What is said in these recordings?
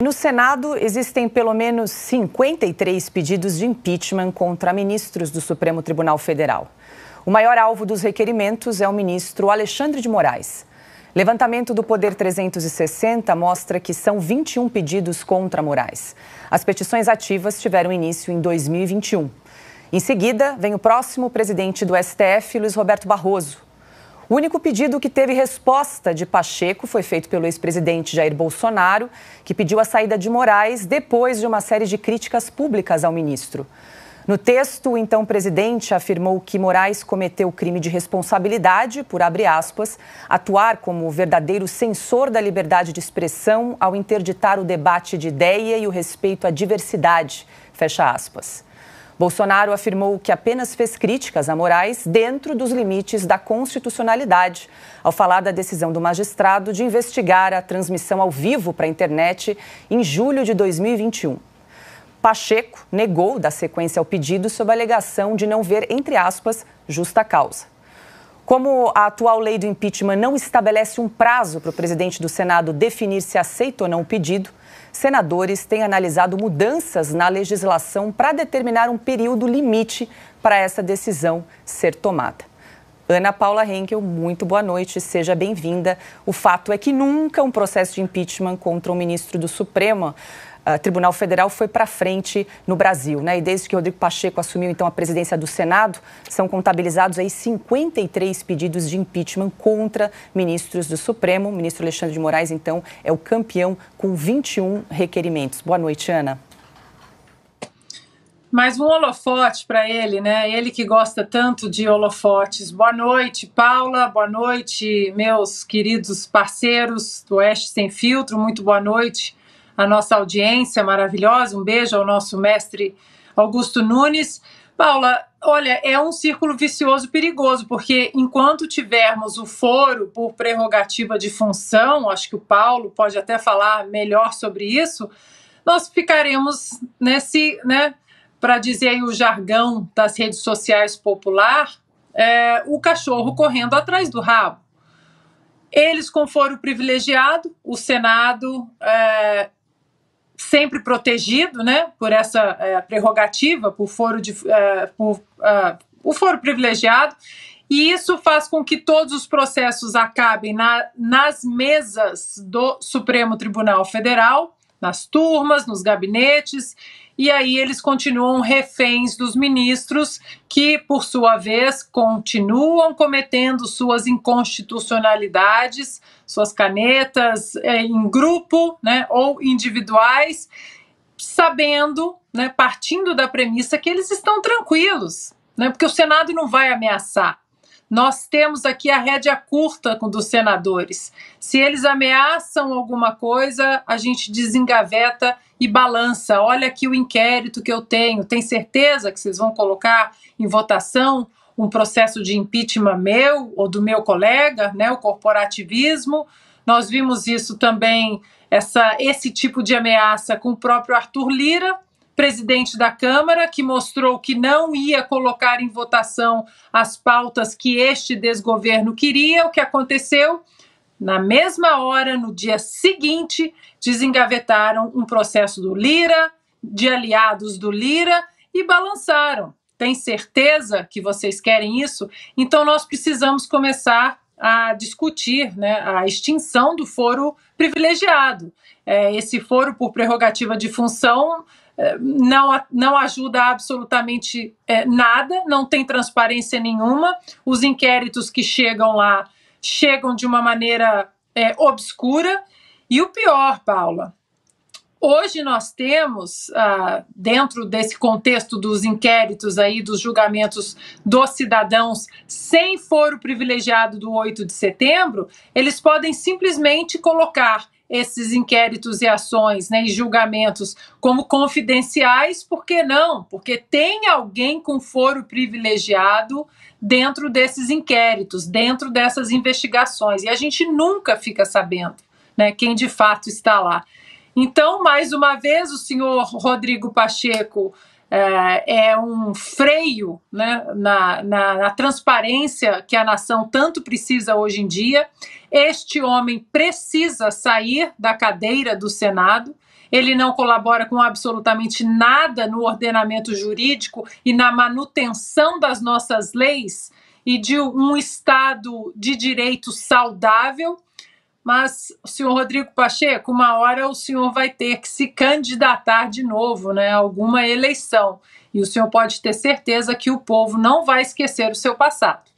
No Senado, existem pelo menos 53 pedidos de impeachment contra ministros do Supremo Tribunal Federal. O maior alvo dos requerimentos é o ministro Alexandre de Moraes. Levantamento do Poder 360 mostra que são 21 pedidos contra Moraes. As petições ativas tiveram início em 2021. Em seguida, vem o próximo presidente do STF, Luiz Roberto Barroso. O único pedido que teve resposta de Pacheco foi feito pelo ex-presidente Jair Bolsonaro, que pediu a saída de Moraes depois de uma série de críticas públicas ao ministro. No texto, o então presidente afirmou que Moraes cometeu crime de responsabilidade por, abre aspas, atuar como verdadeiro censor da liberdade de expressão ao interditar o debate de ideia e o respeito à diversidade, fecha aspas. Bolsonaro afirmou que apenas fez críticas a Moraes dentro dos limites da constitucionalidade, ao falar da decisão do magistrado de investigar a transmissão ao vivo para a internet em julho de 2021. Pacheco negou dar sequência ao pedido sob a alegação de não ver, entre aspas, justa causa. Como a atual lei do impeachment não estabelece um prazo para o presidente do Senado definir se aceita ou não o pedido, senadores têm analisado mudanças na legislação para determinar um período limite para essa decisão ser tomada. Ana Paula Henkel, muito boa noite, seja bem-vinda. O fato é que nunca um processo de impeachment contra um ministro do Supremo Tribunal Federal foi para frente no Brasil, né? E desde que Rodrigo Pacheco assumiu, então, a presidência do Senado, são contabilizados aí 53 pedidos de impeachment contra ministros do Supremo. O ministro Alexandre de Moraes, então, é o campeão com 21 requerimentos. Boa noite, Ana. Mais um holofote para ele, né? Ele que gosta tanto de holofotes. Boa noite, Paula. Boa noite, meus queridos parceiros do Oeste Sem Filtro. Muito boa noite a nossa audiência maravilhosa. Um beijo ao nosso mestre Augusto Nunes. Paula, olha, é um círculo vicioso perigoso, porque enquanto tivermos o foro por prerrogativa de função, acho que o Paulo pode até falar melhor sobre isso, nós ficaremos nesse, né, para dizer aí o jargão das redes sociais popular, o cachorro correndo atrás do rabo. Eles com foro privilegiado, o Senado sempre protegido, né, por essa prerrogativa, por o foro privilegiado, e isso faz com que todos os processos acabem nas mesas do Supremo Tribunal Federal, nas turmas, nos gabinetes, e aí eles continuam reféns dos ministros que, por sua vez, continuam cometendo suas inconstitucionalidades, suas canetas em grupo, né, ou individuais, sabendo, né, partindo da premissa que eles estão tranquilos, né, porque o Senado não vai ameaçar. Nós temos aqui a rédea curta dos senadores. Se eles ameaçam alguma coisa, a gente desengaveta e balança. Olha aqui o inquérito que eu tenho. Tem certeza que vocês vão colocar em votação um processo de impeachment meu ou do meu colega, né, o corporativismo? Nós vimos isso também, esse tipo de ameaça com o próprio Arthur Lira, presidente da Câmara, que mostrou que não ia colocar em votação as pautas que este desgoverno queria. O que aconteceu? Na mesma hora, no dia seguinte, desengavetaram um processo do Lira, de aliados do Lira, e balançaram. Tem certeza que vocês querem isso? Então nós precisamos começar a discutir, né, a extinção do foro privilegiado. Esse foro por prerrogativa de função não ajuda absolutamente nada, não tem transparência nenhuma. Os inquéritos que chegam lá chegam de uma maneira obscura. E o pior, Paula, hoje nós temos, dentro desse contexto dos inquéritos aí, dos julgamentos dos cidadãos sem foro privilegiado do 8 de setembro, eles podem simplesmente colocar esses inquéritos e ações, né, e julgamentos como confidenciais. Por que não? Porque tem alguém com foro privilegiado dentro desses inquéritos, dentro dessas investigações, e a gente nunca fica sabendo, né, quem de fato está lá. Então, mais uma vez, o senhor Rodrigo Pacheco é um freio, né, na transparência que a nação tanto precisa hoje em dia. Este homem precisa sair da cadeira do Senado. ele não colabora com absolutamente nada no ordenamento jurídico e na manutenção das nossas leis e de um Estado de direito saudável. Mas, o senhor Rodrigo Pacheco, uma hora o senhor vai ter que se candidatar de novo, né, a alguma eleição. E o senhor pode ter certeza que o povo não vai esquecer o seu passado.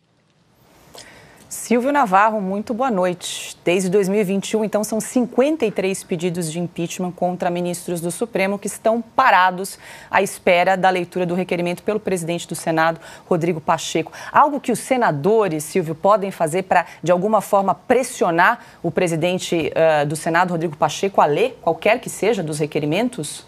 Silvio Navarro, muito boa noite. Desde 2021, então, são 53 pedidos de impeachment contra ministros do Supremo que estão parados à espera da leitura do requerimento pelo presidente do Senado, Rodrigo Pacheco. Algo que os senadores, Silvio, podem fazer para, de alguma forma, pressionar o presidente do Senado, Rodrigo Pacheco, a ler qualquer que seja dos requerimentos?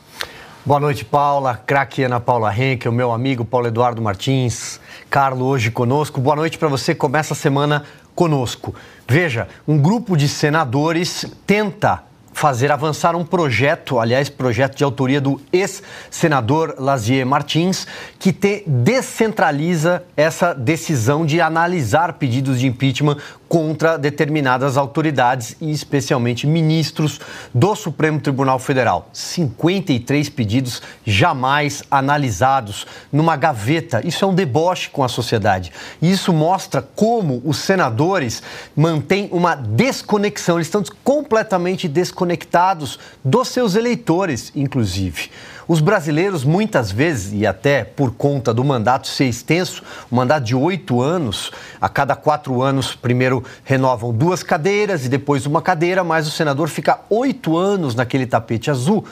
Boa noite, Paula, craque Ana Paula Henkel, meu amigo Paulo Eduardo Martins, Carlos hoje conosco. Boa noite para você, começa a semana conosco. Veja, um grupo de senadores tenta fazer avançar um projeto, aliás, projeto de autoria do ex-senador Lazier Martins, que descentraliza essa decisão de analisar pedidos de impeachment contra determinadas autoridades e especialmente ministros do Supremo Tribunal Federal. 53 pedidos jamais analisados numa gaveta. Isso é um deboche com a sociedade. E isso mostra como os senadores mantêm uma desconexão. Eles estão completamente desconectados dos seus eleitores, inclusive. Os brasileiros, muitas vezes, e até por conta do mandato ser extenso, um mandato de 8 anos, a cada 4 anos, primeiro renovam 2 cadeiras e depois uma cadeira, mas o senador fica 8 anos naquele tapete azul.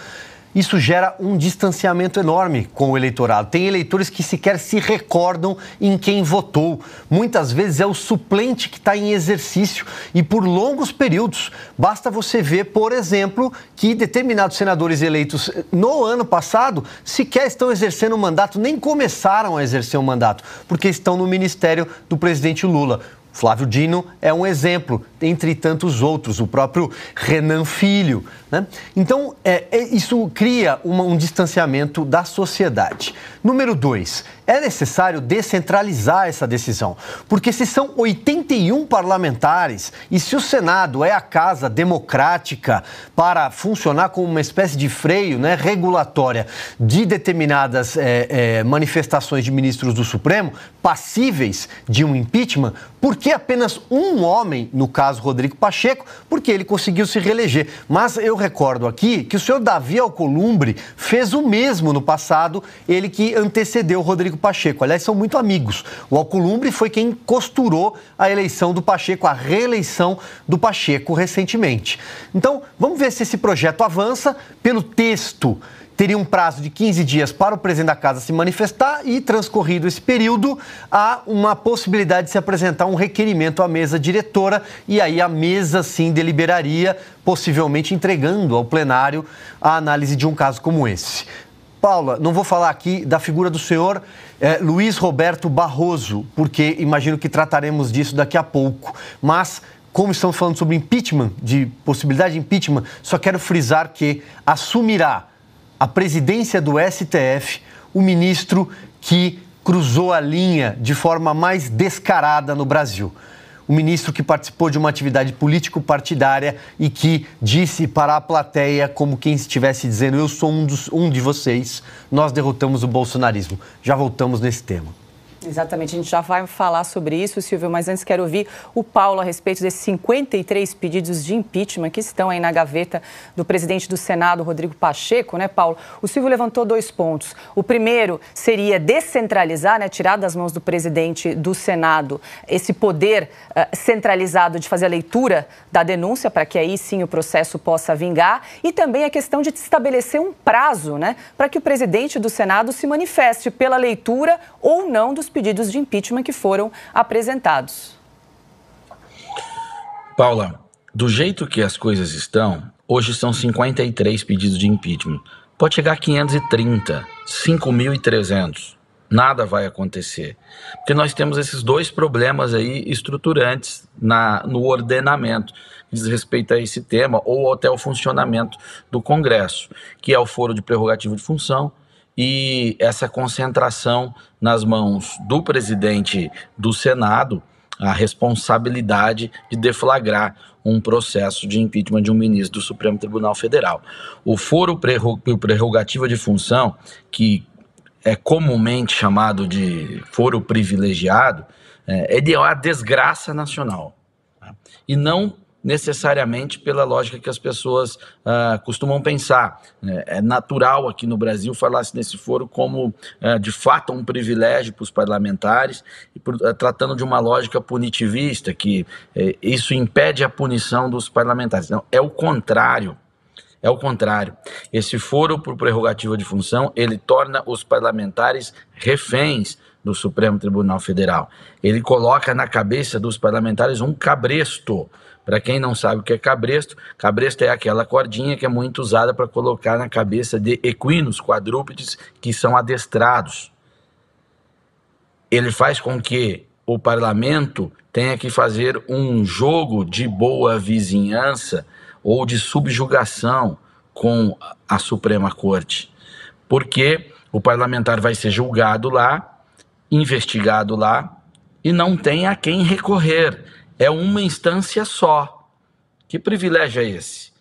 Isso gera um distanciamento enorme com o eleitorado. Tem eleitores que sequer se recordam em quem votou. Muitas vezes é o suplente que está em exercício e por longos períodos. Basta você ver, por exemplo, que determinados senadores eleitos no ano passado sequer estão exercendo o mandato, nem começaram a exercer o mandato, porque estão no ministério do presidente Lula. Flávio Dino é um exemplo, entre tantos outros, o próprio Renan Filho, né? Então, isso cria um distanciamento da sociedade. Número 2, é necessário descentralizar essa decisão, porque se são 81 parlamentares e se o Senado é a casa democrática para funcionar como uma espécie de freio, né, regulatória de determinadas manifestações de ministros do Supremo, passíveis de um impeachment, por que apenas um homem, no caso Rodrigo Pacheco? Porque ele conseguiu se reeleger. Mas eu recordo aqui que o senhor Davi Alcolumbre fez o mesmo no passado, ele que antecedeu o Rodrigo Pacheco. Aliás, são muito amigos. O Alcolumbre foi quem costurou a eleição do Pacheco, a reeleição do Pacheco recentemente. Então, vamos ver se esse projeto avança. Pelo texto, teria um prazo de 15 dias para o presidente da casa se manifestar e, transcorrido esse período, há uma possibilidade de se apresentar um requerimento à mesa diretora e aí a mesa, sim, deliberaria, possivelmente entregando ao plenário a análise de um caso como esse. Paula, não vou falar aqui da figura do senhor Luiz Roberto Barroso, porque imagino que trataremos disso daqui a pouco, mas como estamos falando sobre impeachment, de possibilidade de impeachment, só quero frisar que assumirá a presidência do STF o ministro que cruzou a linha de forma mais descarada no Brasil. O ministro que participou de uma atividade político-partidária e que disse para a plateia, como quem estivesse dizendo, eu sou um de vocês, nós derrotamos o bolsonarismo. Já voltamos nesse tema. Exatamente, a gente já vai falar sobre isso, Silvio, mas antes quero ouvir o Paulo a respeito desses 53 pedidos de impeachment que estão aí na gaveta do presidente do Senado, Rodrigo Pacheco, né, Paulo? O Silvio levantou 2 pontos. O primeiro seria descentralizar, né, tirar das mãos do presidente do Senado esse poder centralizado de fazer a leitura da denúncia, para que aí sim o processo possa vingar, e também a questão de estabelecer um prazo, né, para que o presidente do Senado se manifeste pela leitura ou não dos pedidos de impeachment que foram apresentados. Paula, do jeito que as coisas estão, hoje são 53 pedidos de impeachment. Pode chegar a 530, 5.300. Nada vai acontecer. Porque nós temos esses 2 problemas aí estruturantes no ordenamento, que diz respeito a esse tema ou até o funcionamento do Congresso, que é o foro de prerrogativa de função e essa concentração nas mãos do presidente do Senado a responsabilidade de deflagrar um processo de impeachment de um ministro do Supremo Tribunal Federal. O foro prerrogativa de função, que é comumente chamado de foro privilegiado, ele é uma desgraça nacional, tá? E não necessariamente pela lógica que as pessoas costumam pensar. É natural aqui no Brasil falar-se nesse foro como, de fato, um privilégio para os parlamentares, tratando de uma lógica punitivista, que isso impede a punição dos parlamentares. Não, é o contrário. É o contrário. Esse foro por prerrogativa de função, ele torna os parlamentares reféns do Supremo Tribunal Federal. Ele coloca na cabeça dos parlamentares um cabresto. Para quem não sabe o que é cabresto, cabresto é aquela cordinha que é muito usada para colocar na cabeça de equinos, quadrúpedes, que são adestrados. Ele faz com que o parlamento tenha que fazer um jogo de boa vizinhança ou de subjugação com a Suprema Corte, porque o parlamentar vai ser julgado lá, investigado lá, e não tem a quem recorrer. É uma instância só. Que privilégio é esse?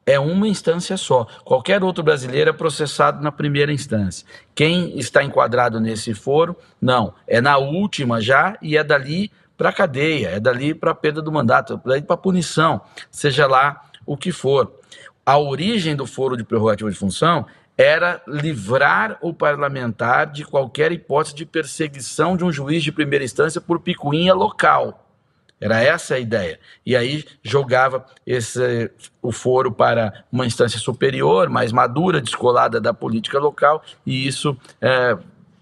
É uma instância só. Qualquer outro brasileiro é processado na primeira instância. Quem está enquadrado nesse foro, não. É na última já e é dali para a cadeia, é dali para a perda do mandato, é dali para a punição, seja lá o que for. A origem do foro de prerrogativa de função era livrar o parlamentar de qualquer hipótese de perseguição de um juiz de primeira instância por picuinha local. Era essa a ideia. E aí jogava o foro para uma instância superior, mais madura, descolada da política local, e isso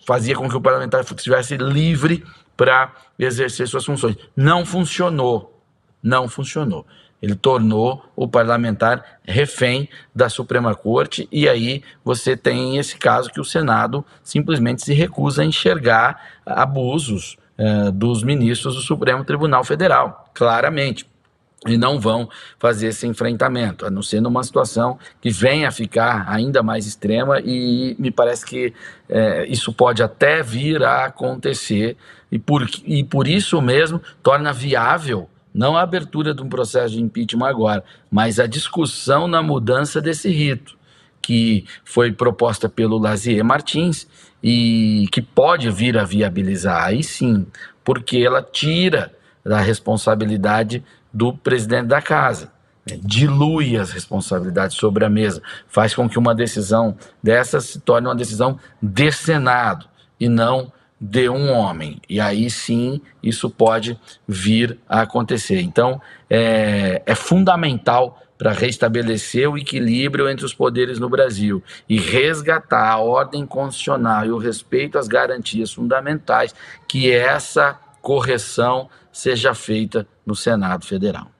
fazia com que o parlamentar estivesse livre para exercer suas funções. Não funcionou. Não funcionou. Ele tornou o parlamentar refém da Suprema Corte, e aí você tem esse caso que o Senado simplesmente se recusa a enxergar abusos dos ministros do Supremo Tribunal Federal, claramente. E não vão fazer esse enfrentamento, a não ser numa situação que venha a ficar ainda mais extrema, e me parece que isso pode até vir a acontecer, e por isso mesmo torna viável não a abertura de um processo de impeachment agora, mas a discussão na mudança desse rito, que foi proposta pelo Lazier Martins e que pode vir a viabilizar, aí sim, porque ela tira da responsabilidade do presidente da casa, dilui as responsabilidades sobre a mesa, faz com que uma decisão dessa se torne uma decisão de Senado e não de um homem, e aí sim isso pode vir a acontecer. Então é fundamental para restabelecer o equilíbrio entre os poderes no Brasil e resgatar a ordem constitucional e o respeito às garantias fundamentais, que essa correção seja feita no Senado Federal.